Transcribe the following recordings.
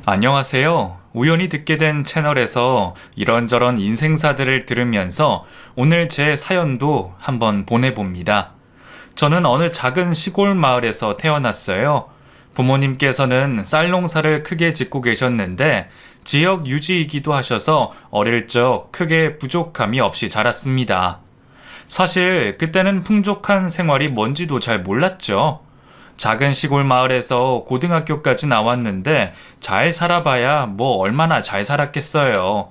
안녕하세요. 우연히 듣게 된 채널에서 이런저런 인생사들을 들으면서 오늘 제 사연도 한번 보내봅니다. 저는 어느 작은 시골 마을에서 태어났어요. 부모님께서는 쌀 농사를 크게 짓고 계셨는데 지역 유지이기도 하셔서 어릴 적 크게 부족함이 없이 자랐습니다. 사실 그때는 풍족한 생활이 뭔지도 잘 몰랐죠. 작은 시골 마을에서 고등학교까지 나왔는데 잘 살아봐야 뭐 얼마나 잘 살았겠어요.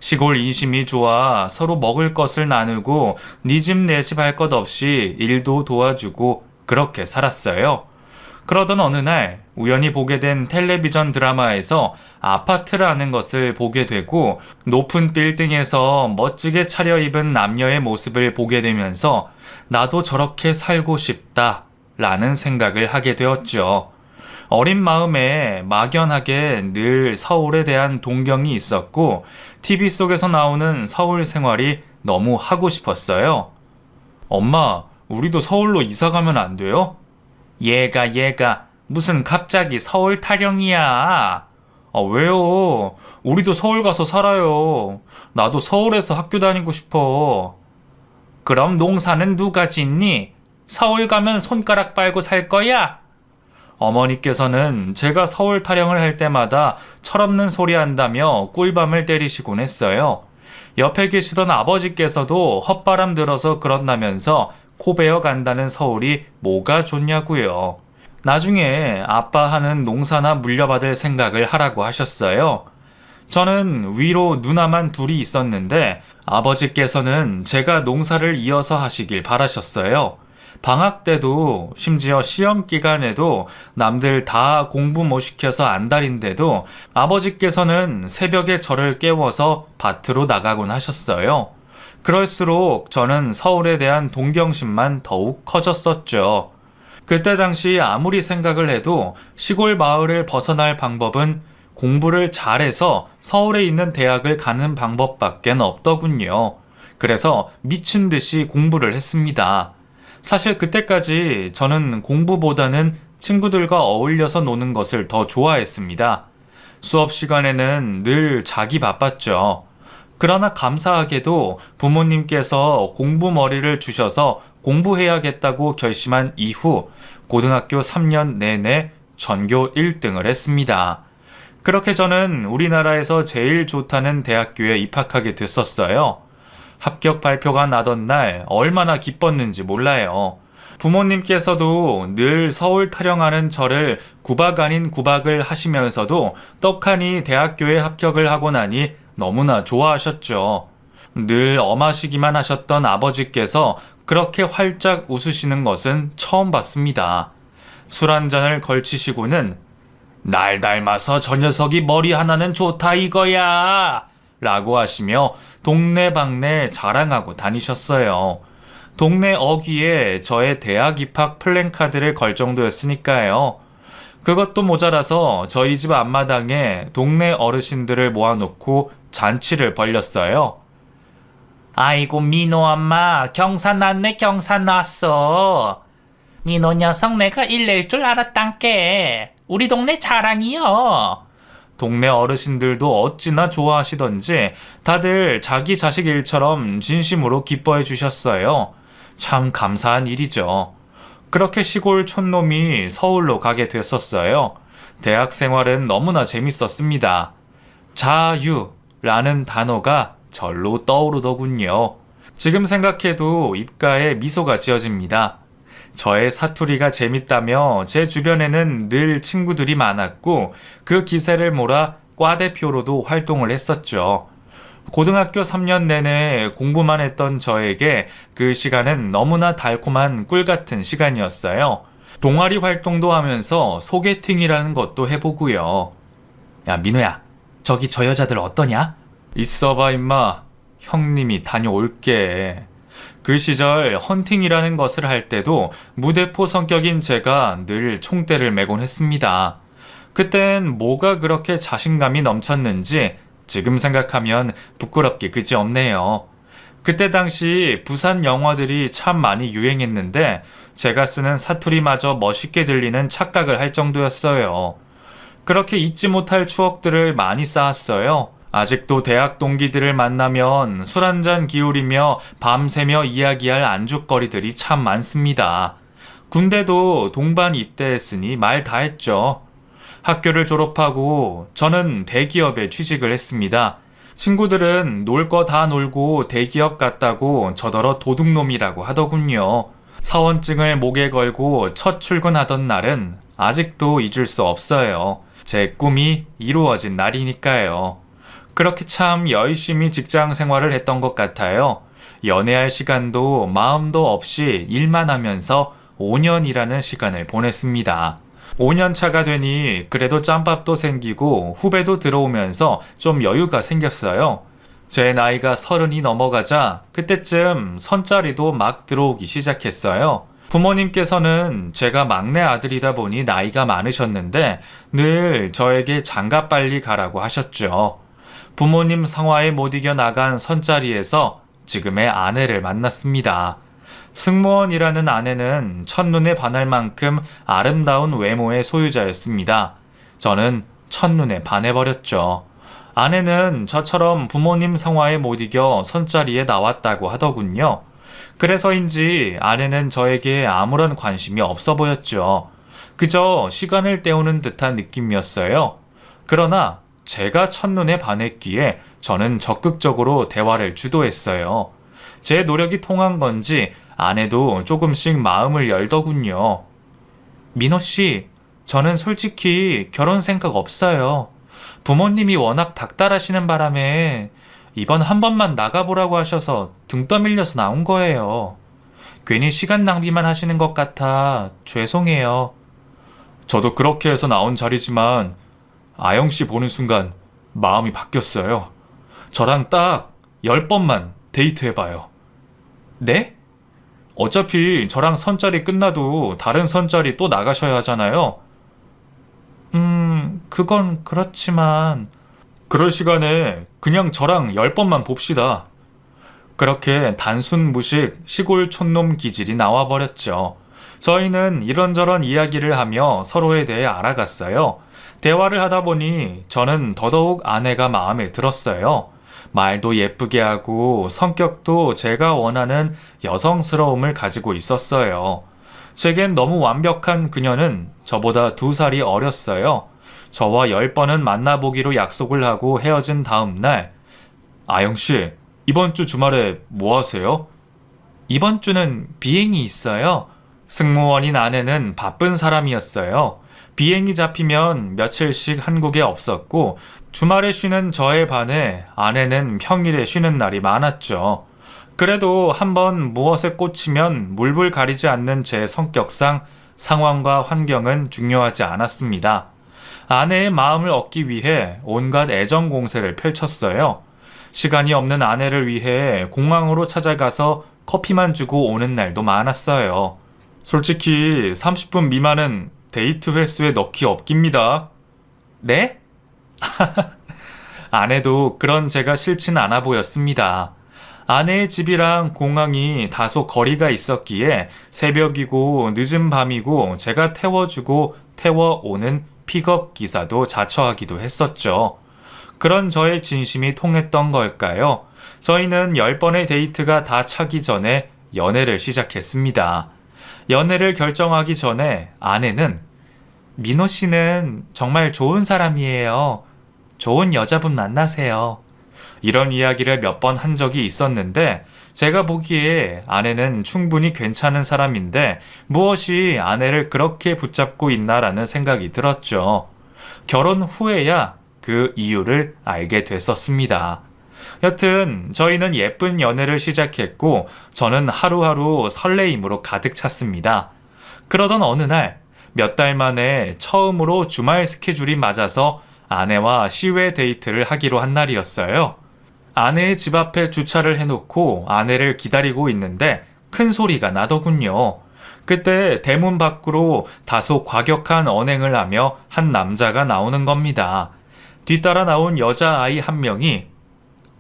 시골 인심이 좋아 서로 먹을 것을 나누고 네 집 내 집 할 것 없이 일도 도와주고 그렇게 살았어요. 그러던 어느 날 우연히 보게 된 텔레비전 드라마에서 아파트라는 것을 보게 되고 높은 빌딩에서 멋지게 차려입은 남녀의 모습을 보게 되면서 나도 저렇게 살고 싶다 라는 생각을 하게 되었죠. 어린 마음에 막연하게 늘 서울에 대한 동경이 있었고 TV 속에서 나오는 서울 생활이 너무 하고 싶었어요. 엄마, 우리도 서울로 이사 가면 안 돼요? 얘가 무슨 갑자기 서울 타령이야. 왜요? 우리도 서울 가서 살아요. 나도 서울에서 학교 다니고 싶어. 그럼 농사는 누가 짓니? 서울 가면 손가락 빨고 살 거야? 어머니께서는 제가 서울 타령을 할 때마다 철없는 소리 한다며 꿀밤을 때리시곤 했어요. 옆에 계시던 아버지께서도 헛바람 들어서 그런다면서 코 베어 간다는 서울이 뭐가 좋냐고요. 나중에 아빠 하는 농사나 물려받을 생각을 하라고 하셨어요. 저는 위로 누나만 둘이 있었는데 아버지께서는 제가 농사를 이어서 하시길 바라셨어요. 방학 때도 심지어 시험 기간에도 남들 다 공부 못 시켜서 안달인데도 아버지께서는 새벽에 저를 깨워서 밭으로 나가곤 하셨어요. 그럴수록 저는 서울에 대한 동경심만 더욱 커졌었죠. 그때 당시 아무리 생각을 해도 시골 마을을 벗어날 방법은 공부를 잘해서 서울에 있는 대학을 가는 방법밖엔 없더군요. 그래서 미친 듯이 공부를 했습니다. 사실 그때까지 저는 공부보다는 친구들과 어울려서 노는 것을 더 좋아했습니다. 수업 시간에는 늘 자기 바빴죠. 그러나 감사하게도 부모님께서 공부머리를 주셔서 공부해야겠다고 결심한 이후 고등학교 3년 내내 전교 1등을 했습니다. 그렇게 저는 우리나라에서 제일 좋다는 대학교에 입학하게 됐었어요. 합격 발표가 나던 날 얼마나 기뻤는지 몰라요. 부모님께서도 늘 서울 타령하는 저를 구박 아닌 구박을 하시면서도 떡하니 대학교에 합격을 하고 나니 너무나 좋아하셨죠. 늘 엄하시기만 하셨던 아버지께서 그렇게 활짝 웃으시는 것은 처음 봤습니다. 술 한 잔을 걸치시고는 날 닮아서 저 녀석이 머리 하나는 좋다 이거야 라고 하시며 동네방네 자랑하고 다니셨어요. 동네 어귀에 저의 대학 입학 플랜카드를 걸 정도였으니까요. 그것도 모자라서 저희 집 앞마당에 동네 어르신들을 모아놓고 잔치를 벌렸어요. 아이고 민호 엄마 경사 났네 경사 났어. 민호 녀석 내가 일낼 줄 알았단께. 우리 동네 자랑이여. 동네 어르신들도 어찌나 좋아하시던지 다들 자기 자식 일처럼 진심으로 기뻐해 주셨어요. 참 감사한 일이죠. 그렇게 시골 촌놈이 서울로 가게 됐었어요. 대학 생활은 너무나 재밌었습니다. 자유라는 단어가 절로 떠오르더군요. 지금 생각해도 입가에 미소가 지어집니다. 저의 사투리가 재밌다며 제 주변에는 늘 친구들이 많았고 그 기세를 몰아 과대표로도 활동을 했었죠. 고등학교 3년 내내 공부만 했던 저에게 그 시간은 너무나 달콤한 꿀 같은 시간이었어요. 동아리 활동도 하면서 소개팅이라는 것도 해보고요. 야 민호야, 저기 저 여자들 어떠냐? 있어봐 임마, 형님이 다녀올게. 그 시절 헌팅이라는 것을 할 때도 무대포 성격인 제가 늘 총대를 메곤 했습니다. 그땐 뭐가 그렇게 자신감이 넘쳤는지 지금 생각하면 부끄럽게 그지없네요. 그때 당시 부산 영화들이 참 많이 유행했는데 제가 쓰는 사투리마저 멋있게 들리는 착각을 할 정도였어요. 그렇게 잊지 못할 추억들을 많이 쌓았어요. 아직도 대학 동기들을 만나면 술 한잔 기울이며 밤새며 이야기할 안주거리들이 참 많습니다. 군대도 동반 입대했으니 말 다 했죠. 학교를 졸업하고 저는 대기업에 취직을 했습니다. 친구들은 놀 거 다 놀고 대기업 갔다고 저더러 도둑놈이라고 하더군요. 사원증을 목에 걸고 첫 출근하던 날은 아직도 잊을 수 없어요. 제 꿈이 이루어진 날이니까요. 그렇게 참 열심히 직장 생활을 했던 것 같아요. 연애할 시간도 마음도 없이 일만 하면서 5년이라는 시간을 보냈습니다. 5년 차가 되니 그래도 짬밥도 생기고 후배도 들어오면서 좀 여유가 생겼어요. 제 나이가 30이 넘어가자 그때쯤 선짜리도 막 들어오기 시작했어요. 부모님께서는 제가 막내 아들이다 보니 나이가 많으셨는데 늘 저에게 장가 빨리 가라고 하셨죠. 부모님 성화에 못 이겨 나간 선짜리에서 지금의 아내를 만났습니다. 승무원이라는 아내는 첫눈에 반할 만큼 아름다운 외모의 소유자였습니다. 저는 첫눈에 반해버렸죠. 아내는 저처럼 부모님 성화에 못 이겨 선자리에 나왔다고 하더군요. 그래서인지 아내는 저에게 아무런 관심이 없어 보였죠. 그저 시간을 때우는 듯한 느낌이었어요. 그러나 제가 첫눈에 반했기에 저는 적극적으로 대화를 주도했어요. 제 노력이 통한 건지 아내도 조금씩 마음을 열더군요. 민호 씨, 저는 솔직히 결혼 생각 없어요. 부모님이 워낙 닥달하시는 바람에 이번 한 번만 나가보라고 하셔서 등 떠밀려서 나온 거예요. 괜히 시간 낭비만 하시는 것 같아 죄송해요. 저도 그렇게 해서 나온 자리지만 아영 씨 보는 순간 마음이 바뀌었어요. 저랑 딱 10번만 데이트해봐요. 네? 어차피 저랑 선짜리 끝나도 다른 선짜리 또 나가셔야 하잖아요. 그건 그렇지만 그럴 시간에 그냥 저랑 10번만 봅시다. 그렇게 단순 무식 시골 촌놈 기질이 나와버렸죠. 저희는 이런저런 이야기를 하며 서로에 대해 알아갔어요. 대화를 하다 보니 저는 더더욱 아내가 마음에 들었어요. 말도 예쁘게 하고 성격도 제가 원하는 여성스러움을 가지고 있었어요. 제겐 너무 완벽한 그녀는 저보다 2살이 어렸어요. 저와 10번은 만나보기로 약속을 하고 헤어진 다음 날, 아영씨, 이번 주 주말에 뭐 하세요? 이번 주는 비행이 있어요. 승무원인 아내는 바쁜 사람이었어요. 비행이 잡히면 며칠씩 한국에 없었고 주말에 쉬는 저에 반해 아내는 평일에 쉬는 날이 많았죠. 그래도 한번 무엇에 꽂히면 물불 가리지 않는 제 성격상 상황과 환경은 중요하지 않았습니다. 아내의 마음을 얻기 위해 온갖 애정 공세를 펼쳤어요. 시간이 없는 아내를 위해 공항으로 찾아가서 커피만 주고 오는 날도 많았어요. 솔직히 30분 미만은 데이트 횟수에 넣기 없깁니다. 네? 아내도 그런 제가 싫진 않아 보였습니다. 아내의 집이랑 공항이 다소 거리가 있었기에 새벽이고 늦은 밤이고 제가 태워주고 태워오는 픽업 기사도 자처하기도 했었죠. 그런 저의 진심이 통했던 걸까요? 저희는 10번의 데이트가 다 차기 전에 연애를 시작했습니다. 연애를 결정하기 전에 아내는 민호 씨는 정말 좋은 사람이에요. 좋은 여자분 만나세요. 이런 이야기를 몇 번 한 적이 있었는데 제가 보기에 아내는 충분히 괜찮은 사람인데 무엇이 아내를 그렇게 붙잡고 있나라는 생각이 들었죠. 결혼 후에야 그 이유를 알게 됐었습니다. 여튼 저희는 예쁜 연애를 시작했고 저는 하루하루 설레임으로 가득 찼습니다. 그러던 어느 날 몇 달 만에 처음으로 주말 스케줄이 맞아서 아내와 시외 데이트를 하기로 한 날이었어요. 아내의 집 앞에 주차를 해놓고 아내를 기다리고 있는데 큰 소리가 나더군요. 그때 대문 밖으로 다소 과격한 언행을 하며 한 남자가 나오는 겁니다. 뒤따라 나온 여자아이 한 명이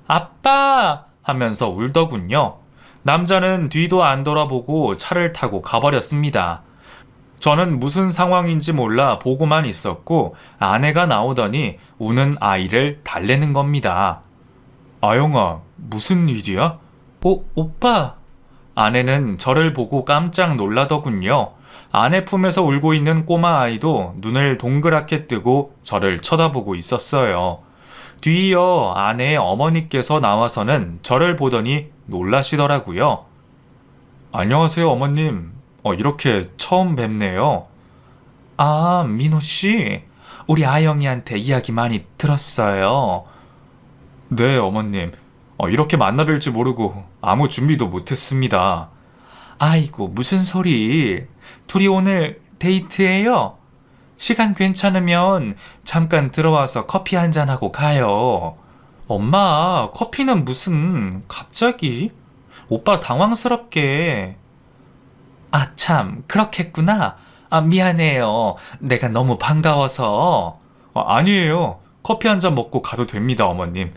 아빠! 하면서 울더군요. 남자는 뒤도 안 돌아보고 차를 타고 가버렸습니다. 저는 무슨 상황인지 몰라 보고만 있었고 아내가 나오더니 우는 아이를 달래는 겁니다. 아영아, 무슨 일이야? 오빠. 아내는 저를 보고 깜짝 놀라더군요. 아내 품에서 울고 있는 꼬마 아이도 눈을 동그랗게 뜨고 저를 쳐다보고 있었어요. 뒤이어 아내의 어머니께서 나와서는 저를 보더니 놀라시더라고요. 안녕하세요, 어머님. 이렇게 처음 뵙네요. 아, 민호 씨. 우리 아영이한테 이야기 많이 들었어요. 네, 어머님. 이렇게 만나 뵐지 모르고 아무 준비도 못했습니다. 아이고, 무슨 소리. 둘이 오늘 데이트해요? 시간 괜찮으면 잠깐 들어와서 커피 한잔하고 가요. 엄마, 커피는 무슨, 갑자기? 오빠 당황스럽게. 아, 참, 그렇겠구나. 아, 미안해요. 내가 너무 반가워서. 아니에요. 커피 한 잔 먹고 가도 됩니다, 어머님.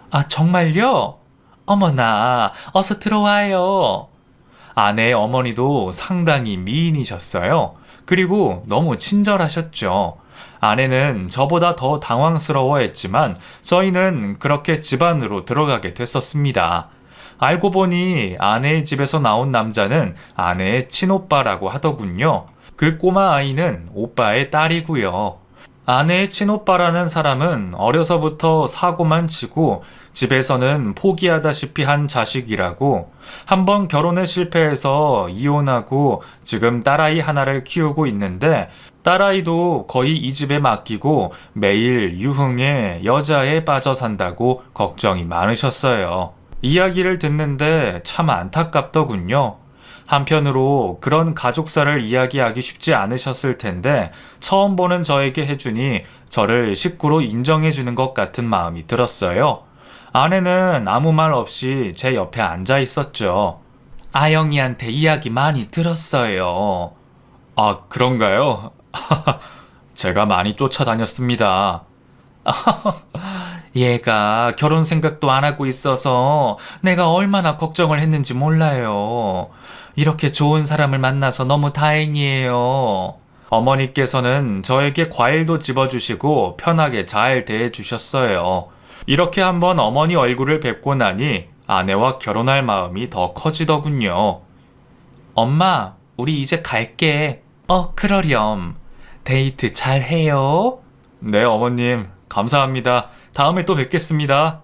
아, 정말요? 어머나, 어서 들어와요. 아내의 어머니도 상당히 미인이셨어요. 그리고 너무 친절하셨죠. 아내는 저보다 더 당황스러워했지만 저희는 그렇게 집 안으로 들어가게 됐었습니다. 알고 보니 아내의 집에서 나온 남자는 아내의 친오빠라고 하더군요. 그 꼬마 아이는 오빠의 딸이고요. 아내의 친오빠라는 사람은 어려서부터 사고만 치고 집에서는 포기하다시피 한 자식이라고, 한번 결혼에 실패해서 이혼하고 지금 딸아이 하나를 키우고 있는데 딸아이도 거의 이 집에 맡기고 매일 유흥에 여자에 빠져 산다고 걱정이 많으셨어요. 이야기를 듣는데 참 안타깝더군요. 한편으로 그런 가족사를 이야기하기 쉽지 않으셨을 텐데 처음 보는 저에게 해주니 저를 식구로 인정해주는 것 같은 마음이 들었어요. 아내는 아무 말 없이 제 옆에 앉아 있었죠. 아영이한테 이야기 많이 들었어요. 아, 그런가요? 제가 많이 쫓아다녔습니다. 얘가 결혼 생각도 안 하고 있어서 내가 얼마나 걱정을 했는지 몰라요. 이렇게 좋은 사람을 만나서 너무 다행이에요. 어머니께서는 저에게 과일도 집어주시고 편하게 잘 대해주셨어요. 이렇게 한번 어머니 얼굴을 뵙고 나니 아내와 결혼할 마음이 더 커지더군요. 엄마, 우리 이제 갈게. 그러렴. 데이트 잘 해요. 네, 어머님. 감사합니다. 다음에 또 뵙겠습니다.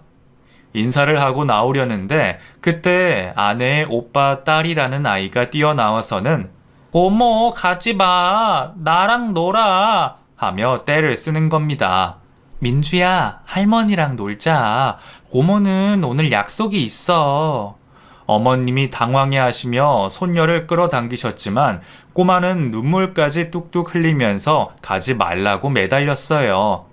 인사를 하고 나오려는데 그때 아내의 오빠 딸이라는 아이가 뛰어나와서는 고모, 가지 마. 나랑 놀아. 하며 떼를 쓰는 겁니다. 민주야, 할머니랑 놀자. 고모는 오늘 약속이 있어. 어머님이 당황해 하시며 손녀를 끌어당기셨지만 꼬마는 눈물까지 뚝뚝 흘리면서 가지 말라고 매달렸어요.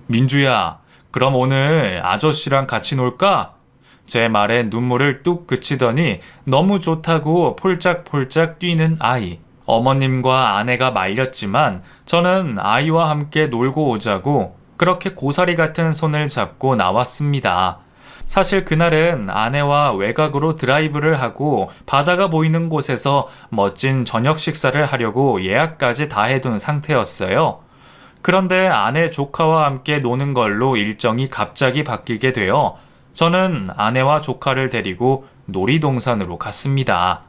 민주야, 그럼 오늘 아저씨랑 같이 놀까? 제 말에 눈물을 뚝 그치더니 너무 좋다고 폴짝폴짝 뛰는 아이. 어머님과 아내가 말렸지만 저는 아이와 함께 놀고 오자고 그렇게 고사리 같은 손을 잡고 나왔습니다. 사실 그날은 아내와 외곽으로 드라이브를 하고 바다가 보이는 곳에서 멋진 저녁 식사를 하려고 예약까지 다 해둔 상태였어요. 그런데 아내 조카와 함께 노는 걸로 일정이 갑자기 바뀌게 되어 저는 아내와 조카를 데리고 놀이동산으로 갔습니다.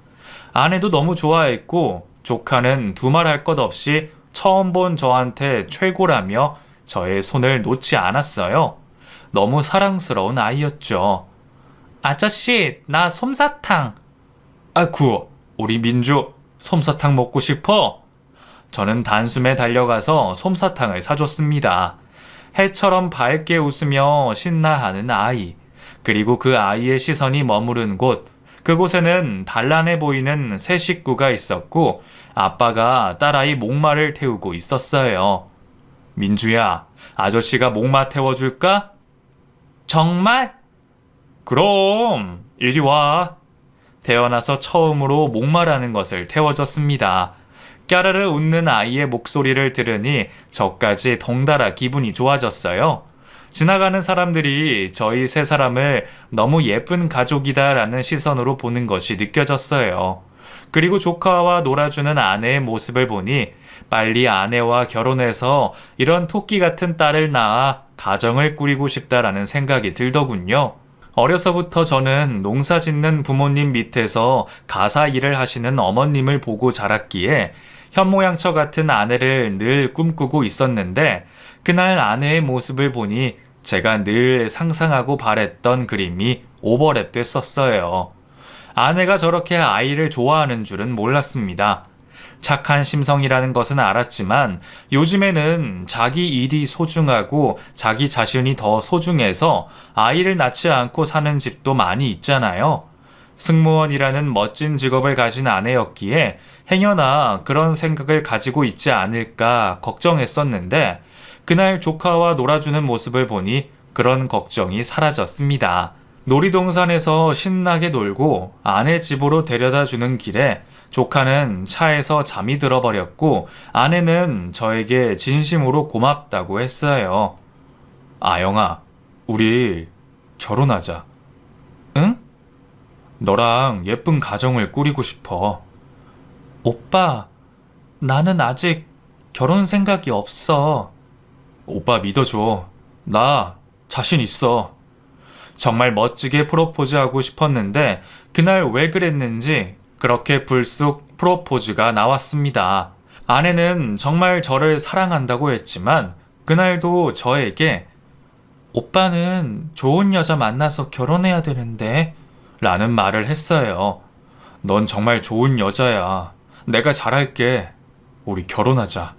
아내도 너무 좋아했고 조카는 두말할 것 없이 처음 본 저한테 최고라며 저의 손을 놓지 않았어요. 너무 사랑스러운 아이였죠. 아저씨, 나 솜사탕. 아쿠, 우리 민주 솜사탕 먹고 싶어? 저는 단숨에 달려가서 솜사탕을 사줬습니다. 해처럼 밝게 웃으며 신나하는 아이, 그리고 그 아이의 시선이 머무른 곳, 그곳에는 단란해 보이는 새 식구가 있었고 아빠가 딸아이 목마를 태우고 있었어요. 민주야, 아저씨가 목마 태워줄까? 정말? 그럼 이리 와. 태어나서 처음으로 목마라는 것을 태워줬습니다. 까르르 웃는 아이의 목소리를 들으니 저까지 덩달아 기분이 좋아졌어요. 지나가는 사람들이 저희 세 사람을 너무 예쁜 가족이다라는 시선으로 보는 것이 느껴졌어요. 그리고 조카와 놀아주는 아내의 모습을 보니 빨리 아내와 결혼해서 이런 토끼 같은 딸을 낳아 가정을 꾸리고 싶다라는 생각이 들더군요. 어려서부터 저는 농사 짓는 부모님 밑에서 가사 일을 하시는 어머님을 보고 자랐기에 현모양처 같은 아내를 늘 꿈꾸고 있었는데 그날 아내의 모습을 보니 제가 늘 상상하고 바랬던 그림이 오버랩 됐었어요. 아내가 저렇게 아이를 좋아하는 줄은 몰랐습니다. 착한 심성이라는 것은 알았지만 요즘에는 자기 일이 소중하고 자기 자신이 더 소중해서 아이를 낳지 않고 사는 집도 많이 있잖아요. 승무원이라는 멋진 직업을 가진 아내였기에 행여나 그런 생각을 가지고 있지 않을까 걱정했었는데 그날 조카와 놀아주는 모습을 보니 그런 걱정이 사라졌습니다. 놀이동산에서 신나게 놀고 아내 집으로 데려다 주는 길에 조카는 차에서 잠이 들어버렸고 아내는 저에게 진심으로 고맙다고 했어요. 아영아, 우리 결혼하자. 응? 너랑 예쁜 가정을 꾸리고 싶어. 오빠, 나는 아직 결혼 생각이 없어. 오빠 믿어줘. 나 자신 있어. 정말 멋지게 프로포즈하고 싶었는데 그날 왜 그랬는지 그렇게 불쑥 프로포즈가 나왔습니다. 아내는 정말 저를 사랑한다고 했지만 그날도 저에게 오빠는 좋은 여자 만나서 결혼해야 되는데 라는 말을 했어요. 넌 정말 좋은 여자야. 내가 잘할게. 우리 결혼하자.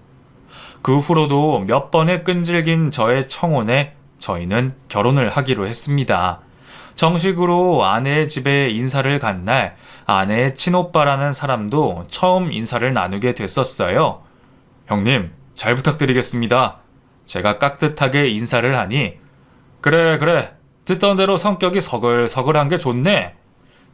그 후로도 몇 번의 끈질긴 저의 청혼에 저희는 결혼을 하기로 했습니다. 정식으로 아내의 집에 인사를 간 날 아내의 친오빠라는 사람도 처음 인사를 나누게 됐었어요. 형님, 잘 부탁드리겠습니다. 제가 깍듯하게 인사를 하니 그래, 듣던 대로 성격이 서글서글한 게 좋네.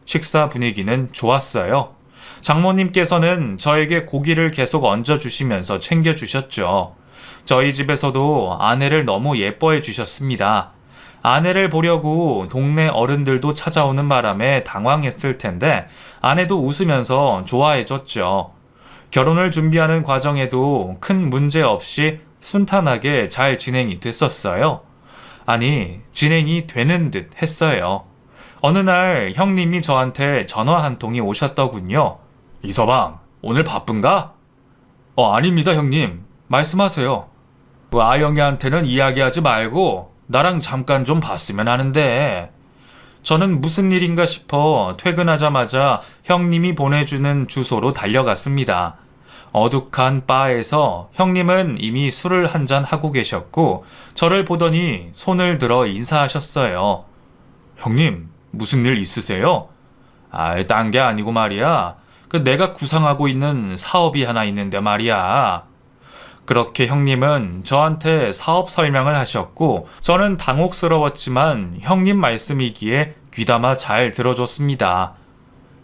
식사 분위기는 좋았어요. 장모님께서는 저에게 고기를 계속 얹어주시면서 챙겨주셨죠. 저희 집에서도 아내를 너무 예뻐해 주셨습니다. 아내를 보려고 동네 어른들도 찾아오는 바람에 당황했을 텐데 아내도 웃으면서 좋아해 줬죠. 결혼을 준비하는 과정에도 큰 문제 없이 순탄하게 잘 진행이 됐었어요. 아니, 진행이 되는 듯 했어요. 어느 날 형님이 저한테 전화 한 통이 오셨더군요. 이서방, 오늘 바쁜가? 아닙니다, 형님. 말씀하세요. 아영이한테는 이야기하지 말고 나랑 잠깐 좀 봤으면 하는데. 저는 무슨 일인가 싶어 퇴근하자마자 형님이 보내주는 주소로 달려갔습니다. 어둑한 바에서 형님은 이미 술을 한잔 하고 계셨고 저를 보더니 손을 들어 인사하셨어요. 형님, 무슨 일 있으세요? 딴 게 아니고 말이야. 내가 구상하고 있는 사업이 하나 있는데 말이야. 그렇게 형님은 저한테 사업 설명을 하셨고 저는 당혹스러웠지만 형님 말씀이기에 귀담아 잘 들어줬습니다.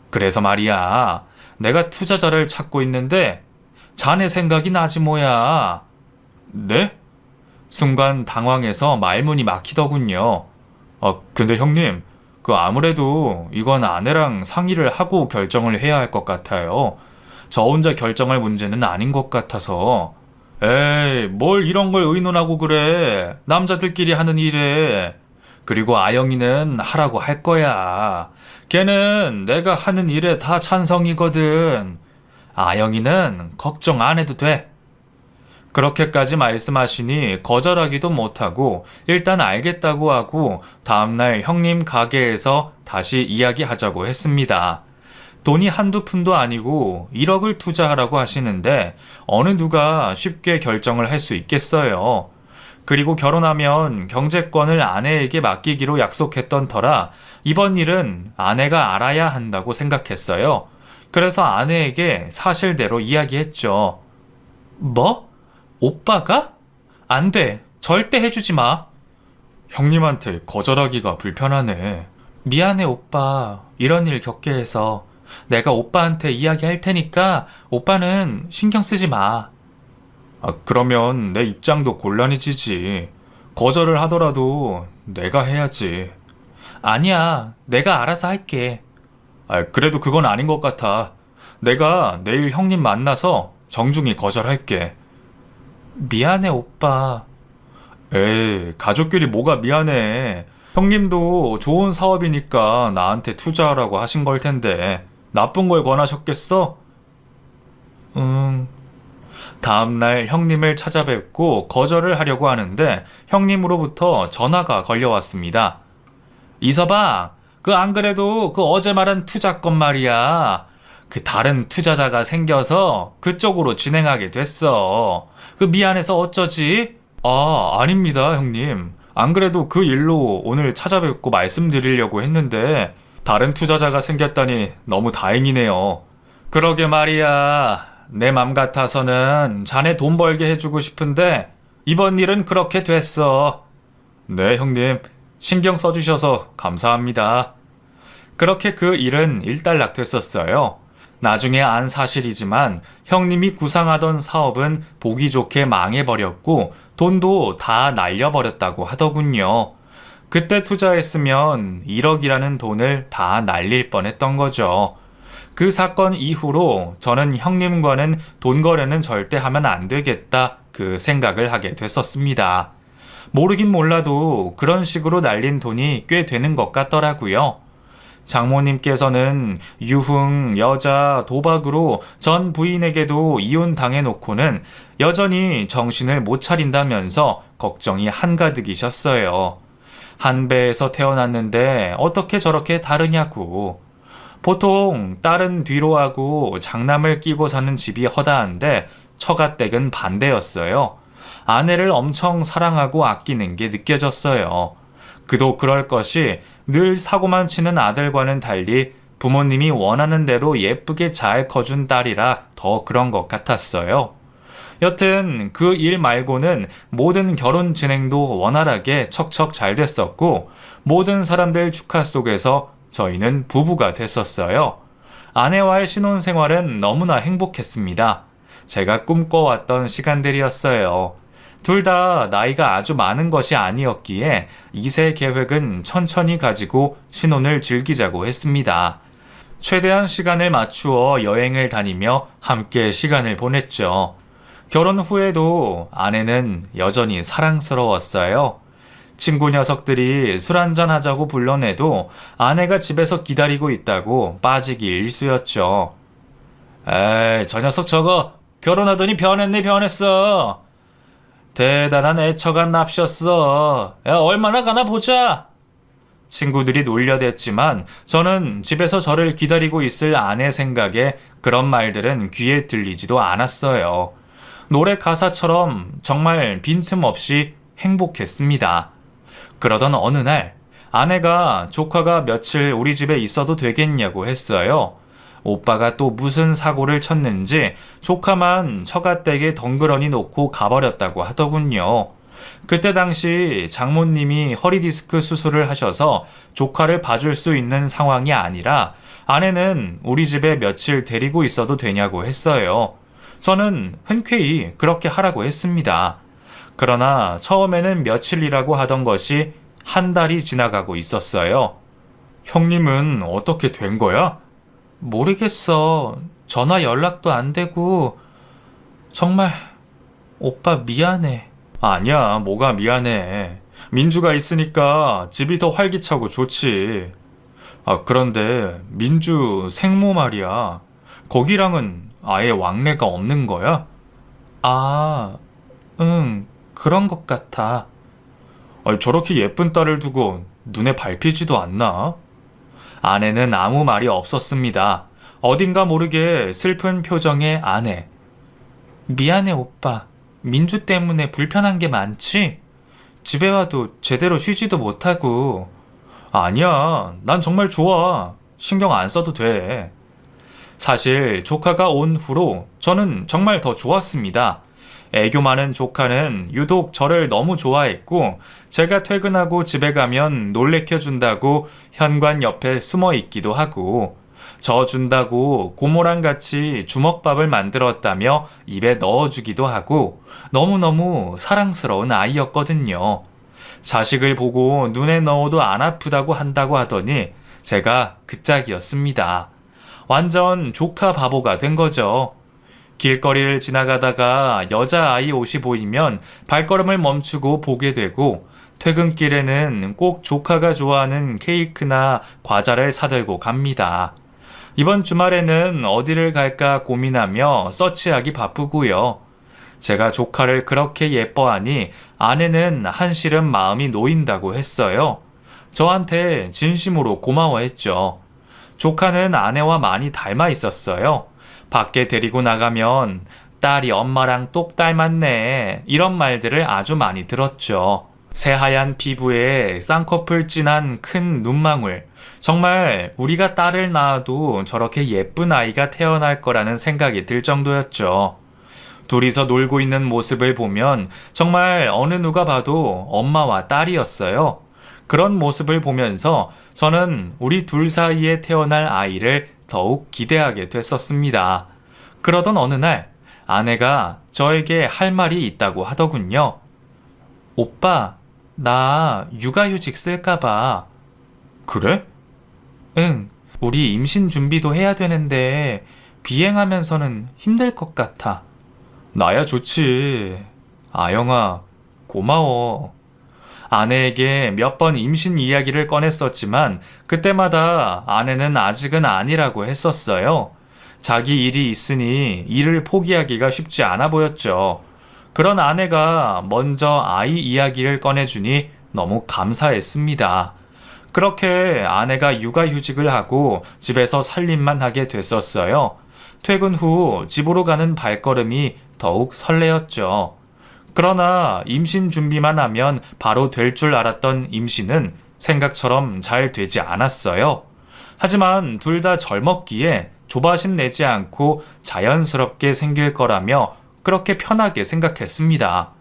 그래서 말이야, 내가 투자자를 찾고 있는데 자네 생각이 나지 뭐야. 네? 순간 당황해서 말문이 막히더군요. 근데 형님, 아무래도 이건 아내랑 상의를 하고 결정을 해야 할 것 같아요. 저 혼자 결정할 문제는 아닌 것 같아서. 에이, 뭘 이런 걸 의논하고 그래. 남자들끼리 하는 일에. 그리고 아영이는 하라고 할 거야. 걔는 내가 하는 일에 다 찬성이거든. 아영이는 걱정 안 해도 돼. 그렇게까지 말씀하시니 거절하기도 못하고 일단 알겠다고 하고 다음날 형님 가게에서 다시 이야기하자고 했습니다. 돈이 한두 푼도 아니고 1억을 투자하라고 하시는데 어느 누가 쉽게 결정을 할 수 있겠어요. 그리고 결혼하면 경제권을 아내에게 맡기기로 약속했던 터라 이번 일은 아내가 알아야 한다고 생각했어요. 그래서 아내에게 사실대로 이야기했죠. 뭐? 오빠가? 안 돼. 절대 해주지 마. 형님한테 거절하기가 불편하네. 미안해, 오빠. 이런 일 겪게 해서. 내가 오빠한테 이야기할 테니까 오빠는 신경 쓰지 마. 그러면 내 입장도 곤란해지지. 거절을 하더라도 내가 해야지. 아니야. 내가 알아서 할게. 그래도 그건 아닌 것 같아. 내가 내일 형님 만나서 정중히 거절할게. 미안해, 오빠. 에이, 가족끼리 뭐가 미안해. 형님도 좋은 사업이니까 나한테 투자하라고 하신 걸 텐데 나쁜 걸 권하셨겠어? 응. 다음날 형님을 찾아뵙고 거절을 하려고 하는데 형님으로부터 전화가 걸려왔습니다. 이서방, 그 안 그래도 그 어제 말한 투자건 말이야. 그 다른 투자자가 생겨서 그쪽으로 진행하게 됐어. 그 미안해서 어쩌지? 아, 아닙니다, 형님. 안 그래도 그 일로 오늘 찾아뵙고 말씀드리려고 했는데 다른 투자자가 생겼다니 너무 다행이네요. 그러게 말이야. 내 맘 같아서는 자네 돈 벌게 해주고 싶은데 이번 일은 그렇게 됐어. 네, 형님. 신경 써주셔서 감사합니다. 그렇게 그 일은 일단락됐었어요. 나중에 안 사실이지만 형님이 구상하던 사업은 보기 좋게 망해버렸고 돈도 다 날려버렸다고 하더군요. 그때 투자했으면 1억이라는 돈을 다 날릴 뻔했던 거죠. 그 사건 이후로 저는 형님과는 돈 거래는 절대 하면 안 되겠다 그 생각을 하게 됐었습니다. 모르긴 몰라도 그런 식으로 날린 돈이 꽤 되는 것 같더라고요. 장모님께서는 유흥, 여자, 도박으로 전 부인에게도 이혼 당해놓고는 여전히 정신을 못 차린다면서 걱정이 한가득이셨어요. 한 배에서 태어났는데 어떻게 저렇게 다르냐고. 보통 딸은 뒤로 하고 장남을 끼고 사는 집이 허다한데 처가댁은 반대였어요. 아내를 엄청 사랑하고 아끼는 게 느껴졌어요. 그도 그럴 것이 늘 사고만 치는 아들과는 달리 부모님이 원하는 대로 예쁘게 잘 커준 딸이라 더 그런 것 같았어요. 여튼 그 일 말고는 모든 결혼 진행도 원활하게 척척 잘 됐었고 모든 사람들 축하 속에서 저희는 부부가 됐었어요. 아내와의 신혼생활은 너무나 행복했습니다. 제가 꿈꿔왔던 시간들이었어요. 둘 다 나이가 아주 많은 것이 아니었기에 2세 계획은 천천히 가지고 신혼을 즐기자고 했습니다. 최대한 시간을 맞추어 여행을 다니며 함께 시간을 보냈죠. 결혼 후에도 아내는 여전히 사랑스러웠어요. 친구 녀석들이 술 한잔 하자고 불러내도 아내가 집에서 기다리고 있다고 빠지기 일쑤였죠. 에이, 저 녀석 저거 결혼하더니 변했네 변했어. 대단한 애처가 납셨어. 야, 얼마나 가나 보자. 친구들이 놀려댔지만 저는 집에서 저를 기다리고 있을 아내 생각에 그런 말들은 귀에 들리지도 않았어요. 노래 가사처럼 정말 빈틈없이 행복했습니다. 그러던 어느 날 아내가 조카가 며칠 우리 집에 있어도 되겠냐고 했어요. 오빠가 또 무슨 사고를 쳤는지 조카만 처가댁에 덩그러니 놓고 가버렸다고 하더군요. 그때 당시 장모님이 허리디스크 수술을 하셔서 조카를 봐줄 수 있는 상황이 아니라 아내는 우리 집에 며칠 데리고 있어도 되냐고 했어요. 저는 흔쾌히 그렇게 하라고 했습니다. 그러나 처음에는 며칠이라고 하던 것이 한 달이 지나가고 있었어요. 형님은 어떻게 된 거야? 모르겠어. 전화 연락도 안 되고. 정말 오빠 미안해. 아니야, 뭐가 미안해. 민주가 있으니까 집이 더 활기차고 좋지. 아, 그런데 민주 생모 말이야. 거기랑은 아예 왕래가 없는 거야? 아, 응, 그런 것 같아. 아니, 저렇게 예쁜 딸을 두고 눈에 밟히지도 않나? 아내는 아무 말이 없었습니다. 어딘가 모르게 슬픈 표정의 아내. 미안해, 오빠. 민주 때문에 불편한 게 많지? 집에 와도 제대로 쉬지도 못하고. 아니야, 난 정말 좋아. 신경 안 써도 돼. 사실 조카가 온 후로 저는 정말 더 좋았습니다. 애교 많은 조카는 유독 저를 너무 좋아했고 제가 퇴근하고 집에 가면 놀래켜준다고 현관 옆에 숨어 있기도 하고 저 준다고 고모랑 같이 주먹밥을 만들었다며 입에 넣어주기도 하고 너무너무 사랑스러운 아이였거든요. 자식을 보고 눈에 넣어도 안 아프다고 한다고 하더니 제가 그 짝이었습니다. 완전 조카 바보가 된 거죠. 길거리를 지나가다가 여자아이 옷이 보이면 발걸음을 멈추고 보게 되고, 퇴근길에는 꼭 조카가 좋아하는 케이크나 과자를 사들고 갑니다. 이번 주말에는 어디를 갈까 고민하며 서치하기 바쁘고요. 제가 조카를 그렇게 예뻐하니 아내는 한시름 마음이 놓인다고 했어요. 저한테 진심으로 고마워했죠. 조카는 아내와 많이 쌍 있었어요. 밖에 데리고 나가면 딸이 엄마랑 똑 닮았네, 이런 말들을 아주 많이 들었죠. 새하얀 피부에 쌍꺼풀 진한 큰 눈망울. 정말 우리가 딸을 낳아도 저렇게 예쁜 아이가 태어날 거라는 생각이 들 정도였죠. 둘이서 놀고 있는 모습을 보면 정말 어느 누가 봐도 엄마와 딸이었어요. 그런 모습을 보면서 저는 우리 둘 사이에 태어날 아이를 더욱 기대하게 됐었습니다. 그러던 어느 날 아내가 저에게 할 말이 있다고 하더군요. 오빠, 나 육아휴직 쓸까봐. 그래? 응, 우리 임신 준비도 해야 되는데 비행하면서는 힘들 것 같아. 나야 좋지. 아영아, 고마워. 아내에게 몇 번 임신 이야기를 꺼냈었지만 그때마다 아내는 아직은 아니라고 했었어요. 자기 일이 있으니 일을 포기하기가 쉽지 않아 보였죠. 그런 아내가 먼저 아이 이야기를 꺼내주니 너무 감사했습니다. 그렇게 아내가 육아휴직을 하고 집에서 살림만 하게 됐었어요. 퇴근 후 집으로 가는 발걸음이 더욱 설레었죠. 그러나 임신 준비만 하면 바로 될 줄 알았던 임신은 생각처럼 잘 되지 않았어요. 하지만 둘 다 젊었기에 조바심 내지 않고 자연스럽게 생길 거라며 그렇게 편하게 생각했습니다.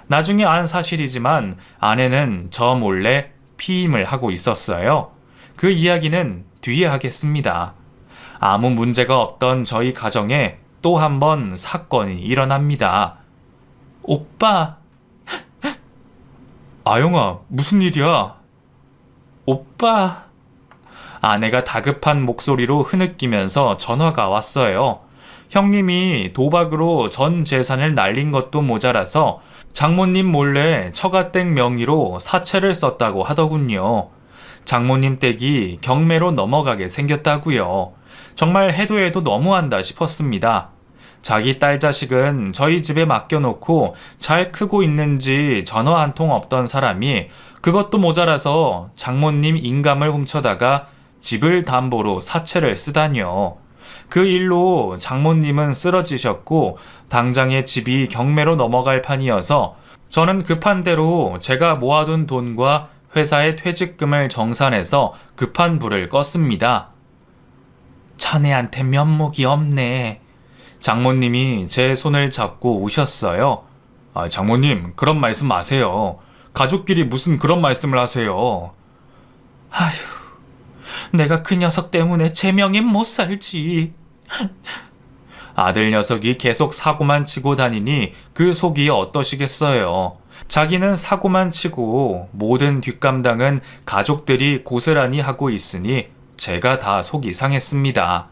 나중에 안 사실이지만 아내는 저 몰래 피임을 하고 있었어요. 그 이야기는 뒤에 하겠습니다. 아무 문제가 없던 저희 가정에 또 한 번 사건이 일어납니다. 오빠. 아영아, 무슨 일이야? 오빠. 아내가 다급한 목소리로 흐느끼면서 전화가 왔어요. 형님이 도박으로 전 재산을 날린 것도 모자라서 장모님 몰래 처가댁 명의로 사채를 썼다고 하더군요. 장모님 댁이 경매로 넘어가게 생겼다고요. 정말 해도 해도 너무한다 싶었습니다. 자기 딸 자식은 저희 집에 맡겨놓고 잘 크고 있는지 전화 한 통 없던 사람이 그것도 모자라서 장모님 인감을 훔쳐다가 집을 담보로 사채를 쓰다니요. 그 일로 장모님은 쓰러지셨고 당장에 집이 경매로 넘어갈 판이어서 저는 급한 대로 제가 모아둔 돈과 회사의 퇴직금을 정산해서 급한 불을 껐습니다. 자네한테 면목이 없네. 장모님이 제 손을 잡고 우셨어요. 장모님, 그런 말씀 마세요. 가족끼리 무슨 그런 말씀을 하세요. 아휴, 내가 그 녀석 때문에 제 명엔 못 살지. 아들 녀석이 계속 사고만 치고 다니니 그 속이 어떠시겠어요. 자기는 사고만 치고 모든 뒷감당은 가족들이 고스란히 하고 있으니 제가 다 속이 상했습니다.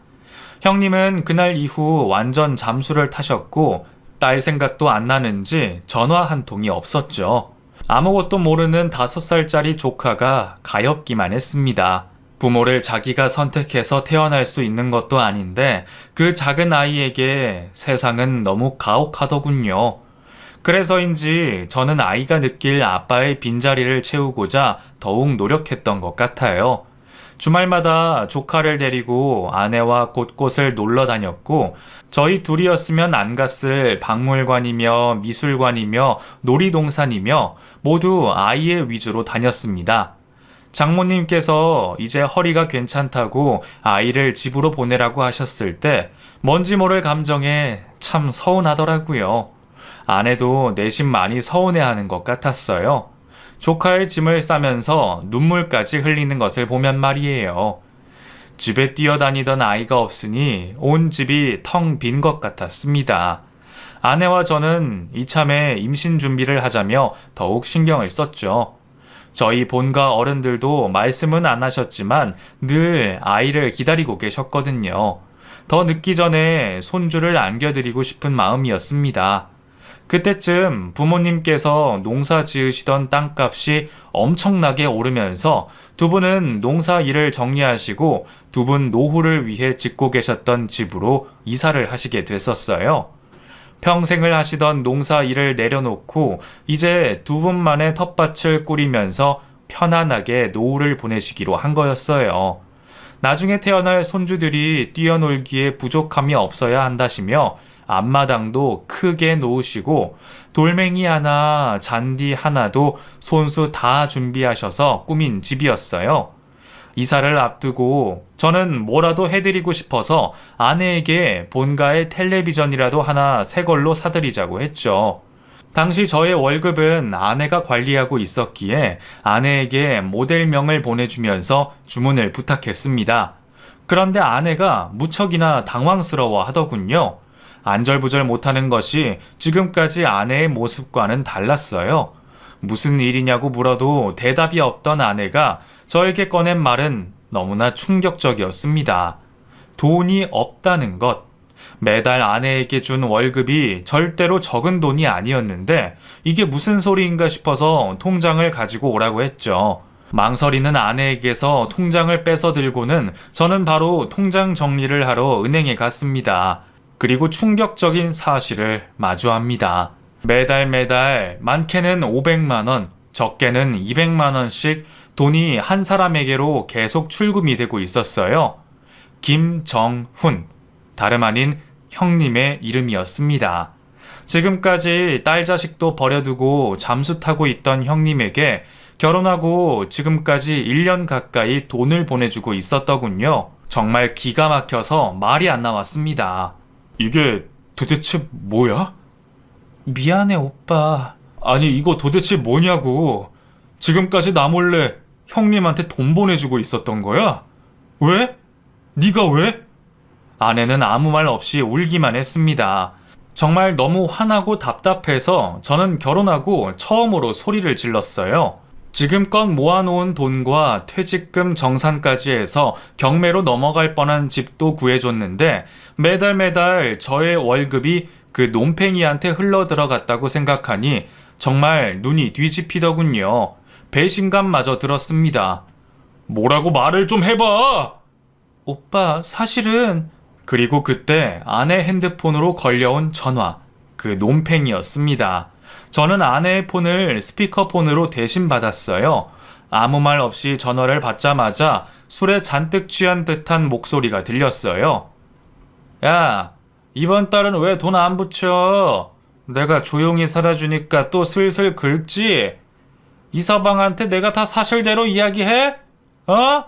형님은 그날 이후 완전 잠수를 타셨고 딸 생각도 안 나는지 전화 한 통이 없었죠. 아무것도 모르는 5살짜리 조카가 가엾기만 했습니다. 부모를 자기가 선택해서 태어날 수 있는 것도 아닌데 그 작은 아이에게 세상은 너무 가혹하더군요. 그래서인지 저는 아이가 느낄 아빠의 빈자리를 채우고자 더욱 노력했던 것 같아요. 주말마다 조카를 데리고 아내와 곳곳을 놀러 다녔고 저희 둘이었으면 안 갔을 박물관이며 미술관이며 놀이동산이며 모두 아이의 위주로 다녔습니다. 장모님께서 이제 허리가 괜찮다고 아이를 집으로 보내라고 하셨을 때 뭔지 모를 감정에 참 서운하더라고요. 아내도 내심 많이 서운해하는 것 같았어요. 조카의 짐을 싸면서 눈물까지 흘리는 것을 보면 말이에요. 집에 뛰어다니던 아이가 없으니 온 집이 텅 빈 것 같았습니다. 아내와 저는 이참에 임신 준비를 하자며 더욱 신경을 썼죠. 저희 본가 어른들도 말씀은 안 하셨지만 늘 아이를 기다리고 계셨거든요. 더 늦기 전에 손주를 안겨드리고 싶은 마음이었습니다. 그때쯤 부모님께서 농사 지으시던 땅값이 엄청나게 오르면서 두 분은 농사 일을 정리하시고 두 분 노후를 위해 짓고 계셨던 집으로 이사를 하시게 됐었어요. 평생을 하시던 농사 일을 내려놓고 이제 두 분만의 텃밭을 꾸리면서 편안하게 노후를 보내시기로 한 거였어요. 나중에 태어날 손주들이 뛰어놀기에 부족함이 없어야 한다시며 앞마당도 크게 놓으시고 돌멩이 하나, 잔디 하나도 손수 다 준비하셔서 꾸민 집이었어요. 이사를 앞두고 저는 뭐라도 해드리고 싶어서 아내에게 본가에 텔레비전이라도 하나 새 걸로 사드리자고 했죠. 당시 저의 월급은 아내가 관리하고 있었기에 아내에게 모델명을 보내주면서 주문을 부탁했습니다. 그런데 아내가 무척이나 당황스러워 하더군요. 안절부절 못하는 것이 지금까지 아내의 모습과는 달랐어요. 무슨 일이냐고 물어도 대답이 없던 아내가 저에게 꺼낸 말은 너무나 충격적이었습니다. 돈이 없다는 것. 매달 아내에게 준 월급이 절대로 적은 돈이 아니었는데 이게 무슨 소리인가 싶어서 통장을 가지고 오라고 했죠. 망설이는 아내에게서 통장을 뺏어 들고는 저는 바로 통장 정리를 하러 은행에 갔습니다. 그리고 충격적인 사실을 마주합니다. 매달 많게는 500만 원, 적게는 200만 원씩 돈이 한 사람에게로 계속 출금이 되고 있었어요. 김정훈, 다름 아닌 형님의 이름이었습니다. 지금까지 딸 자식도 버려두고 잠수 타고 있던 형님에게 결혼하고 지금까지 1년 가까이 돈을 보내주고 있었더군요. 정말 기가 막혀서 말이 안 나왔습니다. 이게 도대체 뭐야? 미안해, 오빠. 아니, 이거 도대체 뭐냐고. 지금까지 나 몰래 형님한테 돈 보내주고 있었던 거야? 왜? 네가 왜? 아내는 아무 말 없이 울기만 했습니다. 정말 너무 화나고 답답해서 저는 결혼하고 처음으로 소리를 질렀어요. 지금껏 모아놓은 돈과 퇴직금 정산까지 해서 경매로 넘어갈 뻔한 집도 구해줬는데 매달 저의 월급이 그 논팽이한테 흘러 들어갔다고 생각하니 정말 눈이 뒤집히더군요. 배신감마저 들었습니다. 뭐라고 말을 좀 해봐! 오빠, 사실은... 그리고 그때 아내 핸드폰으로 걸려온 전화, 그 논팽이였습니다. 저는 아내의 폰을 스피커폰으로 대신 받았어요. 아무 말 없이 전화를 받자마자 술에 잔뜩 취한 듯한 목소리가 들렸어요. 야, 이번 달은 왜 돈 안 붙여? 내가 조용히 살아주니까 또 슬슬 긁지? 이서방한테 내가 다 사실대로 이야기해? 어?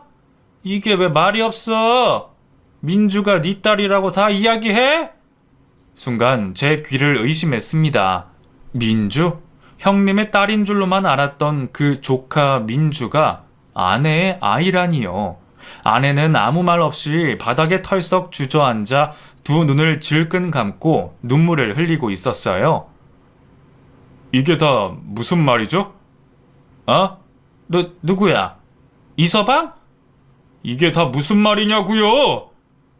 이게 왜 말이 없어? 민주가 네 딸이라고 다 이야기해? 순간 제 귀를 의심했습니다. 민주? 형님의 딸인 줄로만 알았던 그 조카 민주가 아내의 아이라니요. 아내는 아무 말 없이 바닥에 털썩 주저앉아 두 눈을 질끈 감고 눈물을 흘리고 있었어요. 이게 다 무슨 말이죠? 어? 누구야? 이서방? 이게 다 무슨 말이냐고요?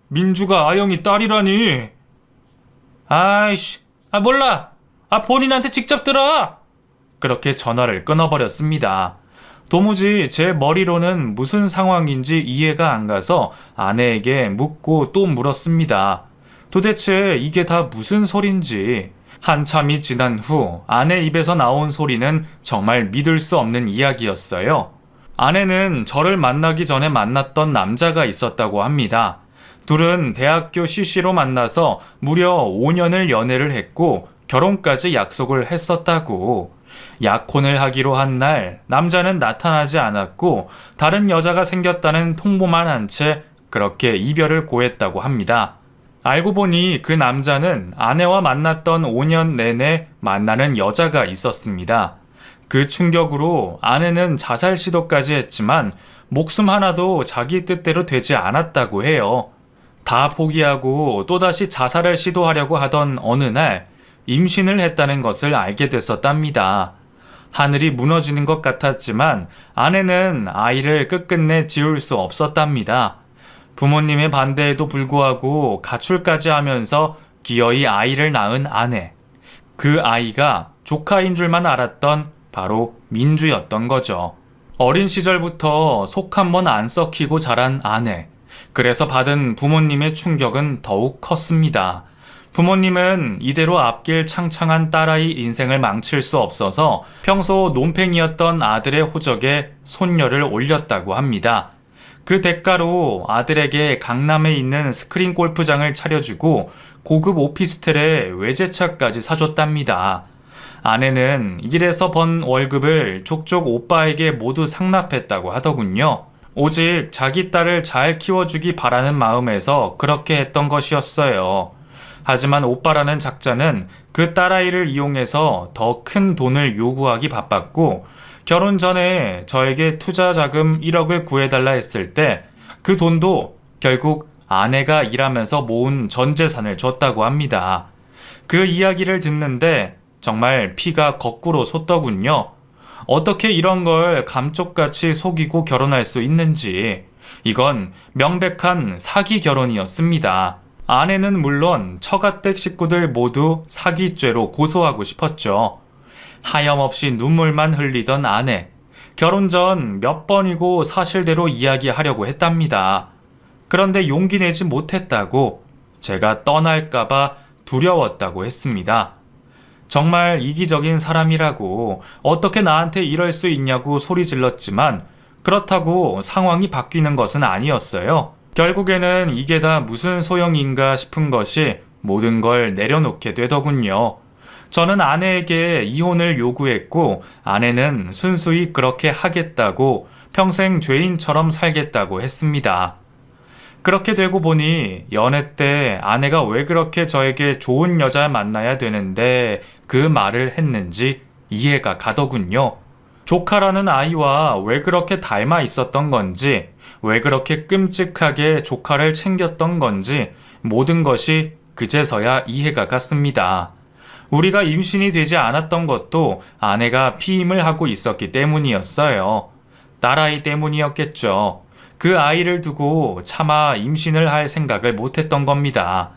민주가 아영이 딸이라니. 아이씨, 몰라. 본인한테 직접 들어. 그렇게 전화를 끊어버렸습니다. 도무지 제 머리로는 무슨 상황인지 이해가 안 가서 아내에게 묻고 또 물었습니다. 도대체 이게 다 무슨 소린지. 한참이 지난 후 아내 입에서 나온 소리는 정말 믿을 수 없는 이야기였어요. 아내는 저를 만나기 전에 만났던 남자가 있었다고 합니다. 둘은 대학교 CC로 만나서 무려 5년을 연애를 했고 결혼까지 약속을 했었다고. 약혼을 하기로 한 날 남자는 나타나지 않았고 다른 여자가 생겼다는 통보만 한 채 그렇게 이별을 고했다고 합니다. 알고 보니 그 남자는 아내와 만났던 5년 내내 만나는 여자가 있었습니다. 그 충격으로 아내는 자살 시도까지 했지만 목숨 하나도 자기 뜻대로 되지 않았다고 해요. 다 포기하고 또다시 자살을 시도하려고 하던 어느 날 임신을 했다는 것을 알게 됐었답니다. 하늘이 무너지는 것 같았지만 아내는 아이를 끝끝내 지울 수 없었답니다. 부모님의 반대에도 불구하고 가출까지 하면서 기어이 아이를 낳은 아내. 그 아이가 조카인 줄만 알았던 바로 민주였던 거죠. 어린 시절부터 속 한번 안 썩히고 자란 아내. 그래서 받은 부모님의 충격은 더욱 컸습니다. 부모님은 이대로 앞길 창창한 딸아이 인생을 망칠 수 없어서 평소 논팽이였던 아들의 호적에 손녀를 올렸다고 합니다. 그 대가로 아들에게 강남에 있는 스크린 골프장을 차려주고 고급 오피스텔에 외제차까지 사줬답니다. 아내는 일에서 번 월급을 족족 오빠에게 모두 상납했다고 하더군요. 오직 자기 딸을 잘 키워주기 바라는 마음에서 그렇게 했던 것이었어요. 하지만 오빠라는 작자는 그 딸아이를 이용해서 더 큰 돈을 요구하기 바빴고 결혼 전에 저에게 투자 자금 1억을 구해달라 했을 때 그 돈도 결국 아내가 일하면서 모은 전 재산을 줬다고 합니다. 그 이야기를 듣는데 정말 피가 거꾸로 솟더군요. 어떻게 이런 걸 감쪽같이 속이고 결혼할 수 있는지. 이건 명백한 사기 결혼이었습니다. 아내는 물론 처가댁 식구들 모두 사기죄로 고소하고 싶었죠. 하염없이 눈물만 흘리던 아내. 결혼 전 몇 번이고 사실대로 이야기하려고 했답니다. 그런데 용기 내지 못했다고, 제가 떠날까봐 두려웠다고 했습니다. 정말 이기적인 사람이라고, 어떻게 나한테 이럴 수 있냐고 소리 질렀지만 그렇다고 상황이 바뀌는 것은 아니었어요. 결국에는 이게 다 무슨 소용인가 싶은 것이 모든 걸 내려놓게 되더군요. 저는 아내에게 이혼을 요구했고 아내는 순수히 그렇게 하겠다고, 평생 죄인처럼 살겠다고 했습니다. 그렇게 되고 보니 연애 때 아내가 왜 그렇게 저에게 좋은 여자 만나야 되는데 그 말을 했는지 이해가 가더군요. 조카라는 아이와 왜 그렇게 닮아 있었던 건지, 왜 그렇게 끔찍하게 조카를 챙겼던 건지 모든 것이 그제서야 이해가 갔습니다. 우리가 임신이 되지 않았던 것도 아내가 피임을 하고 있었기 때문이었어요. 딸아이 때문이었겠죠. 그 아이를 두고 차마 임신을 할 생각을 못했던 겁니다.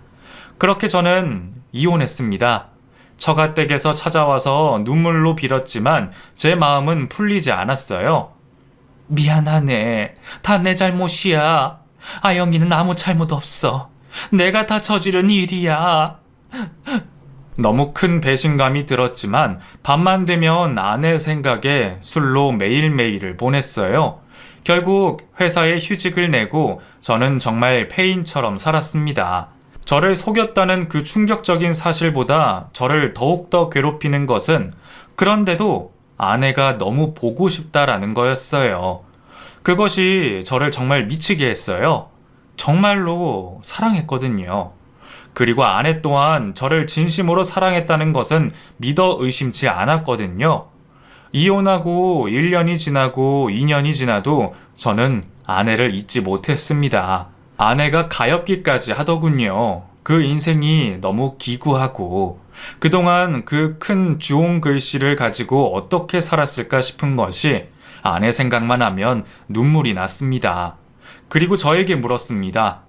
그렇게 저는 이혼했습니다. 처가댁에서 찾아와서 눈물로 빌었지만 제 마음은 풀리지 않았어요. 미안하네. 다 내 잘못이야. 아영이는 아무 잘못 없어. 내가 다 저지른 일이야. 너무 큰 배신감이 들었지만 밤만 되면 아내 생각에 술로 매일매일을 보냈어요. 결국 회사에 휴직을 내고 저는 정말 폐인처럼 살았습니다. 저를 속였다는 그 충격적인 사실보다 저를 더욱더 괴롭히는 것은 그런데도 아내가 너무 보고 싶다라는 거였어요. 그것이 저를 정말 미치게 했어요. 정말로 사랑했거든요. 그리고 아내 또한 저를 진심으로 사랑했다는 것은 믿어 의심치 않았거든요. 이혼하고 1년이 지나고 2년이 지나도 저는 아내를 잊지 못했습니다. 아내가 가엾기까지 하더군요. 그 인생이 너무 기구하고 그동안 그 큰 주홍 글씨를 가지고 어떻게 살았을까 싶은 것이 아내 생각만 하면 눈물이 났습니다. 그리고 저에게 물었습니다.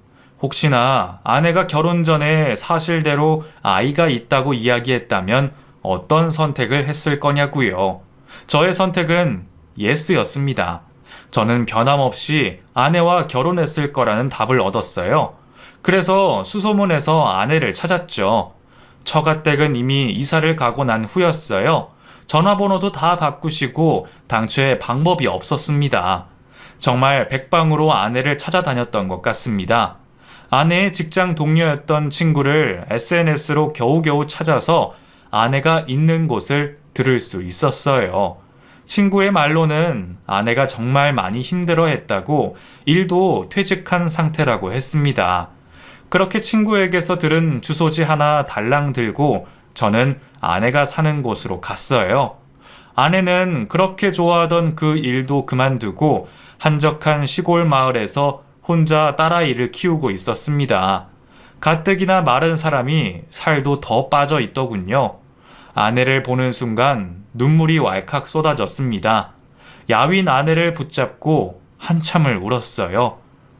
혹시나 아내가 결혼 전에 사실대로 아이가 있다고 이야기했다면 어떤 선택을 했을 거냐고요. 저의 선택은 예스였습니다. 저는 변함없이 아내와 결혼했을 거라는 답을 얻었어요. 그래서 수소문해서 아내를 찾았죠. 처가댁은 이미 이사를 가고 난 후였어요. 전화번호도 다 바꾸시고 당초에 방법이 없었습니다. 정말 백방으로 아내를 찾아다녔던 것 같습니다. 아내의 직장 동료였던 친구를 SNS로 겨우겨우 찾아서 아내가 있는 곳을 들을 수 있었어요. 친구의 말로는 아내가 정말 많이 힘들어했다고, 일도 퇴직한 상태라고 했습니다. 그렇게 친구에게서 들은 주소지 하나 달랑 들고 저는 아내가 사는 곳으로 갔어요. 아내는 그렇게 좋아하던 그 일도 그만두고 한적한 시골 마을에서 혼자 딸아이를 키우고 있었습니다. 가뜩이나 마른 사람이 살도 더 빠져 있더군요. 아내를 보는 순간 눈물이 왈칵 쏟아졌습니다. 야윈 아내를 붙잡고 한참을 울었어요.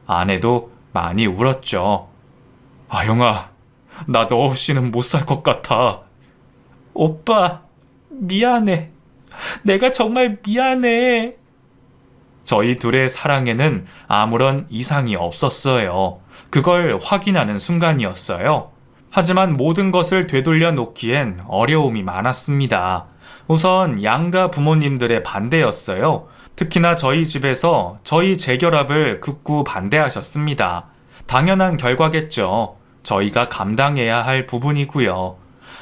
아내도 많이 울었죠. 아영아, 나 너 없이는 못 살 것 같아. 오빠, 미안해. 내가 정말 미안해. 저희 둘의 사랑에는 아무런 이상이 없었어요. 그걸 확인하는 순간이었어요. 하지만 모든 것을 되돌려 놓기엔 어려움이 많았습니다. 우선 양가 부모님들의 반대였어요. 특히나 저희 집에서 저희 재결합을 극구 반대하셨습니다. 당연한 결과겠죠. 저희가 감당해야 할 부분이고요.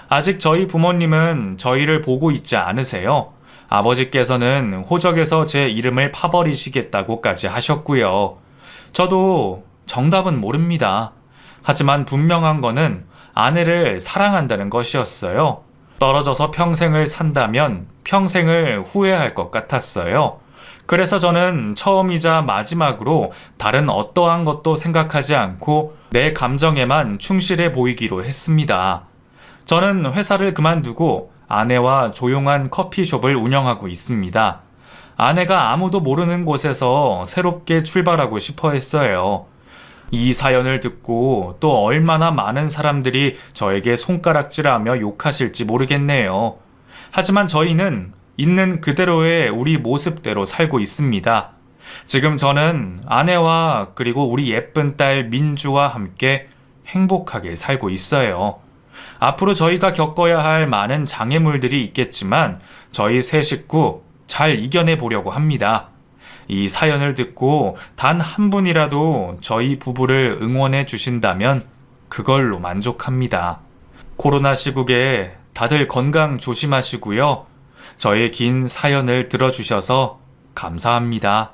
아직 저희 부모님은 저희를 보고 있지 않으세요. 아버지께서는 호적에서 제 이름을 파버리시겠다고까지 하셨고요. 저도 정답은 모릅니다. 하지만 분명한 거는 아내를 사랑한다는 것이었어요. 떨어져서 평생을 산다면 평생을 후회할 것 같았어요. 그래서 저는 처음이자 마지막으로 다른 어떠한 것도 생각하지 않고 내 감정에만 충실해 보이기로 했습니다. 저는 회사를 그만두고 아내와 조용한 커피숍을 운영하고 있습니다. 아내가 아무도 모르는 곳에서 새롭게 출발하고 싶어 했어요. 이 사연을 듣고 또 얼마나 많은 사람들이 저에게 손가락질하며 욕하실지 모르겠네요. 하지만 저희는 있는 그대로의 우리 모습대로 살고 있습니다. 지금 저는 아내와 그리고 우리 예쁜 딸 민주와 함께 행복하게 살고 있어요. 앞으로 저희가 겪어야 할 많은 장애물들이 있겠지만 저희 세 식구 잘 이겨내 보려고 합니다. 이 사연을 듣고 단 한 분이라도 저희 부부를 응원해 주신다면 그걸로 만족합니다. 코로나 시국에 다들 건강 조심하시고요. 저의 긴 사연을 들어주셔서 감사합니다.